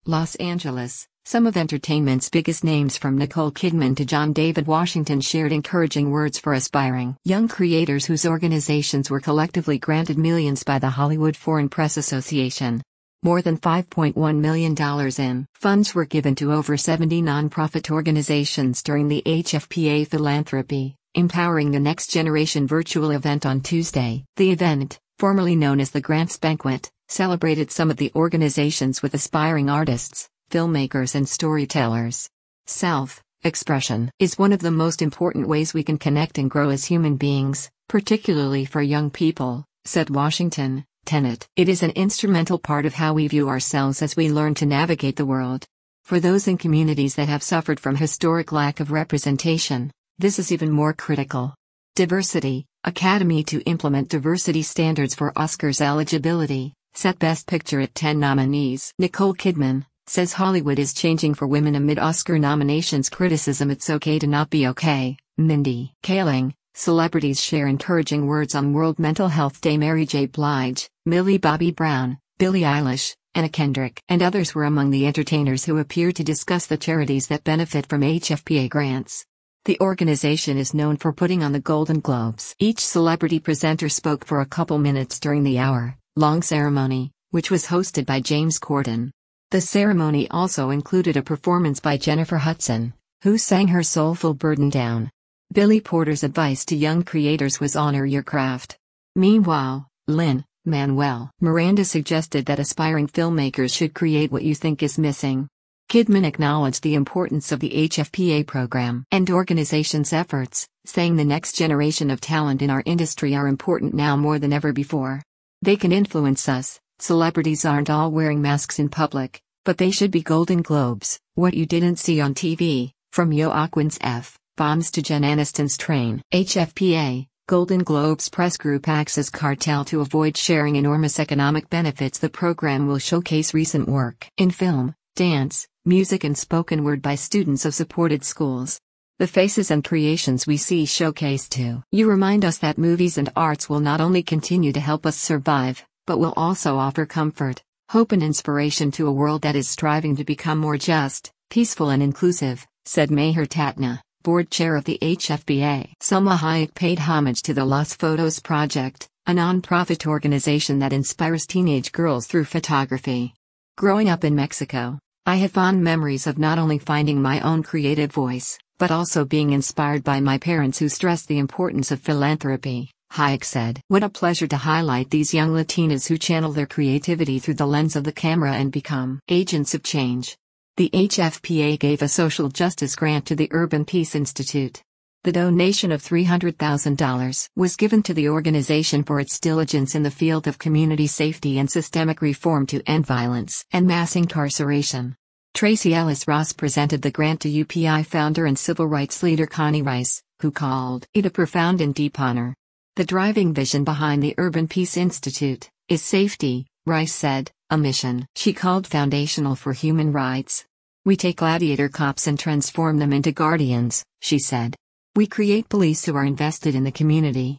Los Angeles. Some of entertainment's biggest names from Nicole Kidman to John David Washington shared encouraging words for aspiring young creators whose organizations were collectively granted millions by the Hollywood Foreign Press Association. More than $5.1 million in funds were given to over 70 nonprofit organizations during the HFPA Philanthropy, Empowering the Next Generation virtual event on Tuesday. The event, formerly known as the Grants Banquet, celebrated some of the organizations with aspiring artists, filmmakers and storytellers. Self-expression is one of the most important ways we can connect and grow as human beings, particularly for young people, said Washington. Tenet. It is an instrumental part of how we view ourselves as we learn to navigate the world. For those in communities that have suffered from historic lack of representation, this is even more critical. Diversity. Academy to implement diversity standards for Oscars eligibility, set Best Picture at 10 nominees. Nicole Kidman says Hollywood is changing for women amid Oscar nominations criticism it's okay to not be okay. Mindy Kaling. Celebrities share encouraging words on World Mental Health Day. Mary J. Blige, Millie Bobby Brown, Billie Eilish, Anna Kendrick and others were among the entertainers who appeared to discuss the charities that benefit from HFPA grants. The organization is known for putting on the Golden Globes. Each celebrity presenter spoke for a couple minutes during the hour-long ceremony, which was hosted by James Corden. The ceremony also included a performance by Jennifer Hudson, who sang her soulful Burden Down. Billy Porter's advice to young creators was honor your craft. Meanwhile, Lin-Manuel Miranda suggested that aspiring filmmakers should create what you think is missing. Kidman acknowledged the importance of the HFPA program and organization's efforts, saying the next generation of talent in our industry are important now more than ever before. They can influence us. Celebrities aren't all wearing masks in public, but they should be Golden Globes, what you didn't see on TV, from Joaquin's F-bombs to Jen Aniston's Train. HFPA, Golden Globes Press Group acts as cartel to avoid sharing enormous economic benefits. The program will showcase recent work in film, dance, music and spoken word by students of supported schools. The faces and creations we see showcased too. You remind us that movies and arts will not only continue to help us survive, but will also offer comfort, hope and inspiration to a world that is striving to become more just, peaceful and inclusive, said Meher Tatna, board chair of the HFPA. Salma Hayek paid homage to the Las Fotos Project, a non-profit organization that inspires teenage girls through photography. Growing up in Mexico, I had fond memories of not only finding my own creative voice, but also being inspired by my parents who stressed the importance of philanthropy, Hayek said. What a pleasure to highlight these young Latinas who channel their creativity through the lens of the camera and become agents of change. The HFPA gave a social justice grant to the Urban Peace Institute. The donation of $300,000 was given to the organization for its diligence in the field of community safety and systemic reform to end violence and mass incarceration. Tracy Ellis Ross presented the grant to UPI founder and civil rights leader Connie Rice, who called it a profound and deep honor. The driving vision behind the Urban Peace Institute is safety, Rice said, a mission she called foundational for human rights. We take gladiator cops and transform them into guardians, she said. We create police who are invested in the community.